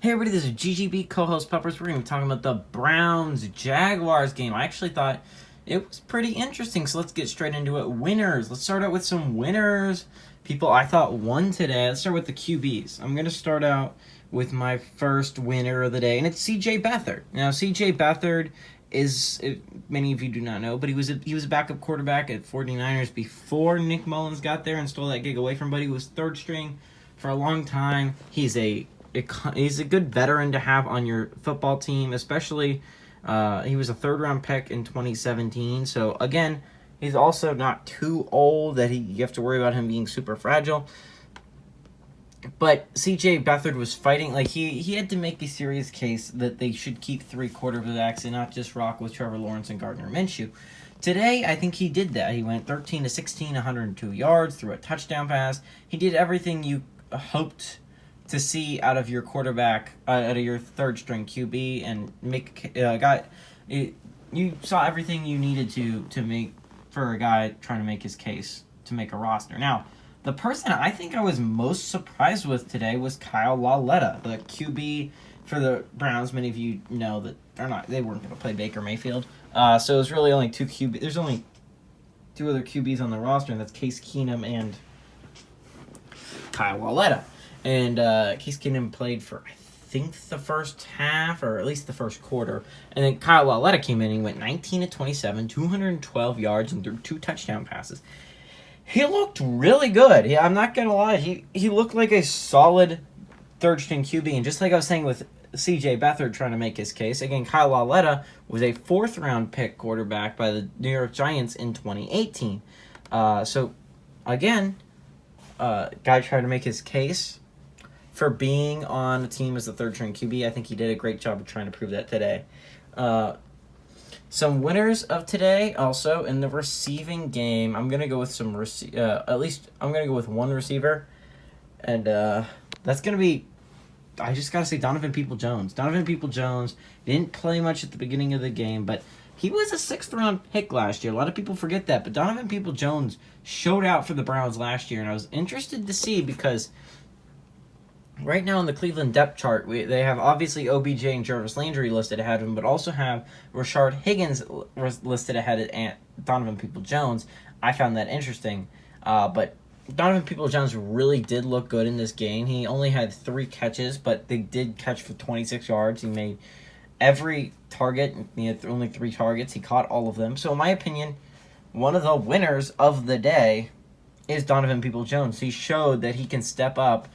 Hey everybody, this is GGB co-host Peppers. We're going to be talking about the Browns-Jaguars game. I actually thought it was pretty interesting, so let's get straight into it. Winners. Let's start out with some winners. People I thought won today. Let's start with the QBs. I'm going to start out with my first winner of the day, and it's C.J. Beathard. Now, C.J. Beathard is, many of you do not know, but he was a backup quarterback at 49ers before Nick Mullins got there and stole that gig away from Buddy. He was third string for a long time. He's a good veteran to have on your football team, especially he was a third-round pick in 2017. So, again, he's also not too old that you have to worry about him being super fragile. But C.J. Beathard was fighting. Like, he had to make a serious case that they should keep three quarterbacks and not just rock with Trevor Lawrence and Gardner Minshew. Today, I think he did that. He went 13 to 16, 102 yards, threw a touchdown pass. He did everything you hoped to see out of your quarterback, out of your third-string QB, and you saw everything you needed to make for a guy trying to make his case to make a roster. Now, the person I think I was most surprised with today was Kyle Lauletta, the QB for the Browns. Many of you know that they weren't going to play Baker Mayfield, so it was really only two QB. There's only two other QBs on the roster, and that's Case Keenum and Kyle Lauletta. And Case Keenum played for, I think, the first half, or at least the first quarter. And then Kyle Lauletta came in and he went 19 to 27, 212 yards, and threw two touchdown passes. He looked really good. Yeah, I'm not going to lie. He looked like a solid third-string QB. And just like I was saying with C.J. Beathard trying to make his case, again, Kyle Lauletta was a fourth-round pick quarterback by the New York Giants in 2018. So, again, guy trying to make his case for being on a team as the third-string QB. I think he did a great job of trying to prove that today. Some winners of today also in the receiving game. I'm gonna go with at least I'm gonna go with one receiver, and that's gonna be. I just gotta say Donovan Peoples-Jones. Donovan Peoples-Jones didn't play much at the beginning of the game, but he was a 6th-round pick last year. A lot of people forget that, but Donovan Peoples-Jones showed out for the Browns last year, and I was interested to see because right now in the Cleveland depth chart, they have obviously OBJ and Jarvis Landry listed ahead of him, but also have Rashard Higgins listed ahead of Donovan Peoples-Jones. I found that interesting. But Donovan Peoples-Jones really did look good in this game. He only had 3 catches, but they did catch for 26 yards. He made every target. He had only 3 targets. He caught all of them. So in my opinion, one of the winners of the day is Donovan Peoples-Jones. He showed that he can step up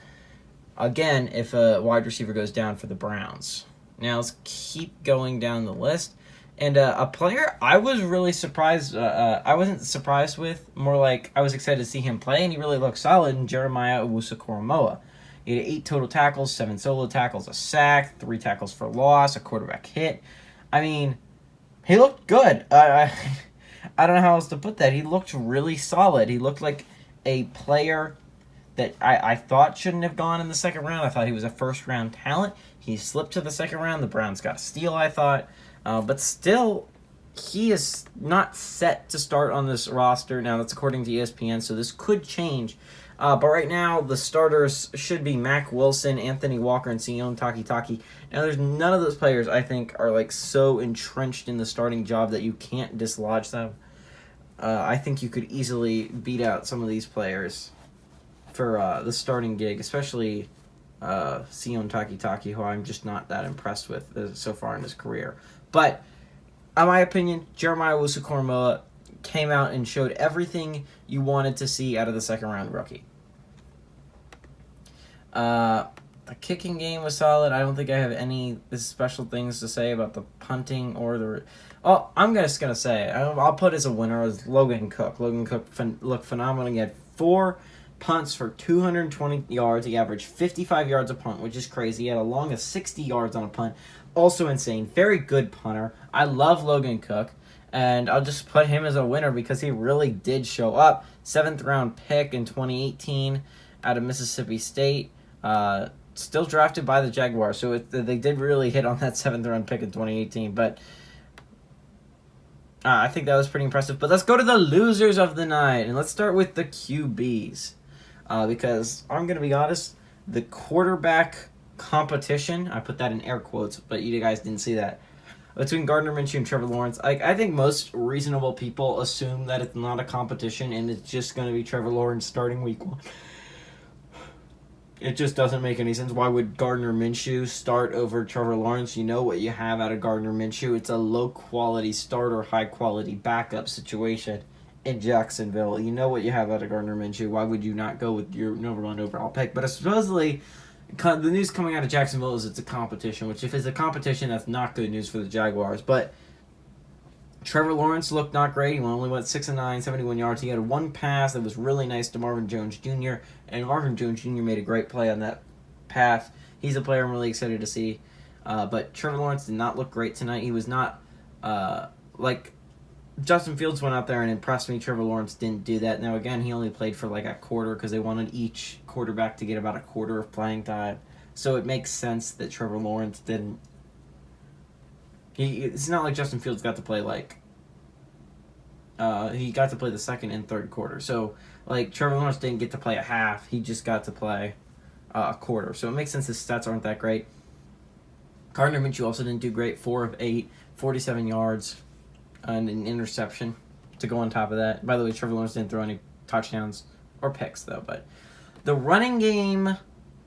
again if a wide receiver goes down for the Browns. Now let's keep going down the list. And a player I was really surprised, I wasn't surprised with, more like I was excited to see him play, and he really looked solid, in Jeremiah Owusu-Koramoah. He had 8 total tackles, 7 solo tackles, a sack, 3 tackles for loss, a quarterback hit. I mean, he looked good. I don't know how else to put that. He looked really solid. He looked like a player that I thought shouldn't have gone in the second round. I thought he was a first-round talent. He slipped to the second round. The Browns got a steal, I thought. But still, he is not set to start on this roster. Now, that's according to ESPN, so this could change. But right now, the starters should be Mack Wilson, Anthony Walker, and Sione Takitaki. Now, there's none of those players, I think, are like so entrenched in the starting job that you can't dislodge them. I think you could easily beat out some of these players for the starting gig, especially Sione Takitaki, who I'm just not that impressed with so far in his career. But, in my opinion, Jeremiah Owusu-Koramoah came out and showed everything you wanted to see out of the second-round rookie. The kicking game was solid. I don't think I have any special things to say about the punting or the... Oh, I'm just going to say, I'll put as a winner as Logan Cook. Logan Cook looked phenomenal. He had 4 punts for 220 yards. He averaged 55 yards a punt, which is crazy. He had a long of 60 yards on a punt. Also insane. Very good punter. I love Logan Cook, and I'll just put him as a winner because he really did show up. 7th-round pick in 2018 out of Mississippi State. Still drafted by the Jaguars, so they did really hit on that 7th-round pick in 2018, but I think that was pretty impressive. But let's go to the losers of the night, and let's start with the QBs. Because I'm going to be honest, the quarterback competition. I put that in air quotes, but you guys didn't see that. Between Gardner Minshew and Trevor Lawrence, I think most reasonable people assume that it's not a competition and it's just going to be Trevor Lawrence starting week 1. It just doesn't make any sense. Why would Gardner Minshew start over Trevor Lawrence? You know what you have out of Gardner Minshew. It's a low-quality starter, high-quality backup situation in Jacksonville. You know what you have out of Gardner Minshew. Why would you not go with your number 1 overall pick? But supposedly, the news coming out of Jacksonville is it's a competition, which if it's a competition, that's not good news for the Jaguars. But Trevor Lawrence looked not great. He only went 6 of 9, 71 yards. He had one pass that was really nice to Marvin Jones Jr., and Marvin Jones Jr. made a great play on that pass. He's a player I'm really excited to see. But Trevor Lawrence did not look great tonight. He was not like Justin Fields went out there and impressed me. Trevor Lawrence didn't do that. Now, again, he only played for like a quarter because they wanted each quarterback to get about a quarter of playing time. So it makes sense that Trevor Lawrence didn't. It's not like Justin Fields got to play like. He got to play the second and third quarter. So, like, Trevor Lawrence didn't get to play a half. He just got to play a quarter. So it makes sense his stats aren't that great. Gardner Minshew also didn't do great. 4 of 8, 47 yards, and an interception to go on top of that. By the way, Trevor Lawrence didn't throw any touchdowns or picks, though. But the running game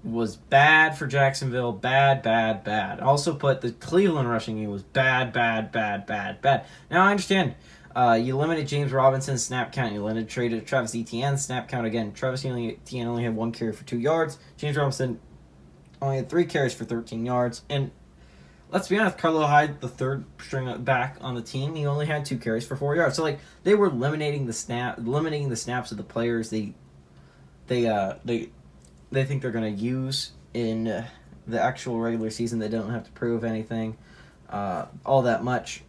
was bad for Jacksonville. Bad. Also put the Cleveland rushing game was bad. Now, I understand. You limited James Robinson's snap count. You limited Travis Etienne's snap count. Again, Travis Etienne only had 1 carry for 2 yards. James Robinson only had 3 carries for 13 yards. And let's be honest, Carlo Hyde, the third string back on the team, he only had 2 carries for 4 yards. So, like, they were limiting the snaps of the players they think they're going to use in the actual regular season. They don't have to prove anything all that much.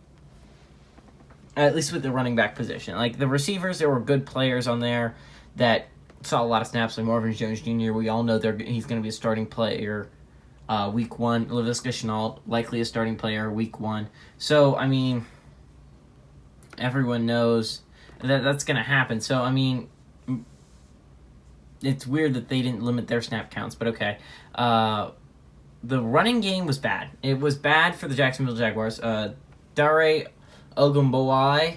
At least with the running back position. Like, the receivers, there were good players on there that saw a lot of snaps, like Marvin Jones Jr. We all know he's going to be a starting player week 1. Laviska Shenault, likely a starting player week 1. So, I mean, everyone knows that that's going to happen. So, I mean, it's weird that they didn't limit their snap counts, but okay. The running game was bad. It was bad for the Jacksonville Jaguars. Dare Ogunbowale,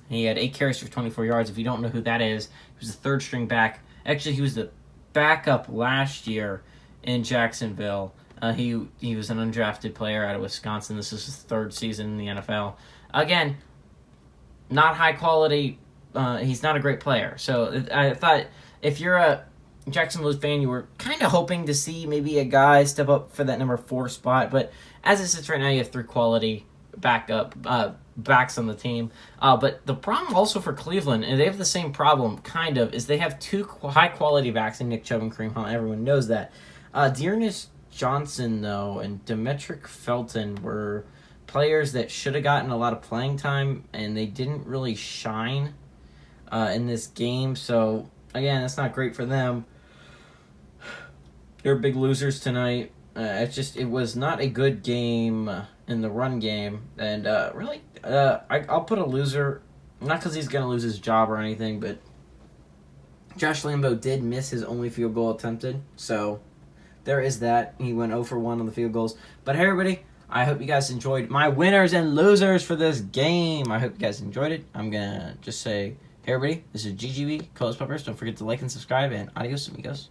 he had 8 carries for 24 yards. If you don't know who that is, he was the third string back. Actually, he was the backup last year in Jacksonville. He was an undrafted player out of Wisconsin. This is his 3rd season in the NFL. Again, not high quality. He's not a great player. So I thought if you're a Jacksonville fan, you were kind of hoping to see maybe a guy step up for that number 4 spot. But as it sits right now, you have 3 quality backs on the team. But the problem also for Cleveland, and they have the same problem, kind of, is they have 2 high-quality backs in Nick Chubb and Kareem Hunt. Everyone knows that. Dearness Johnson, though, and Demetric Felton were players that should have gotten a lot of playing time, and they didn't really shine in this game. So, again, that's not great for them. They're big losers tonight. It was not a good game in the run game, and really, I'll put a loser, not because he's going to lose his job or anything, but Josh Lambo did miss his only field goal attempted, so there is that. He went 0 for 1 on the field goals. But hey, everybody, I hope you guys enjoyed my winners and losers for this game. I hope you guys enjoyed it. I'm going to just say, hey, everybody, this is GGB, Colas Peppers. Don't forget to like and subscribe, and adios, amigos.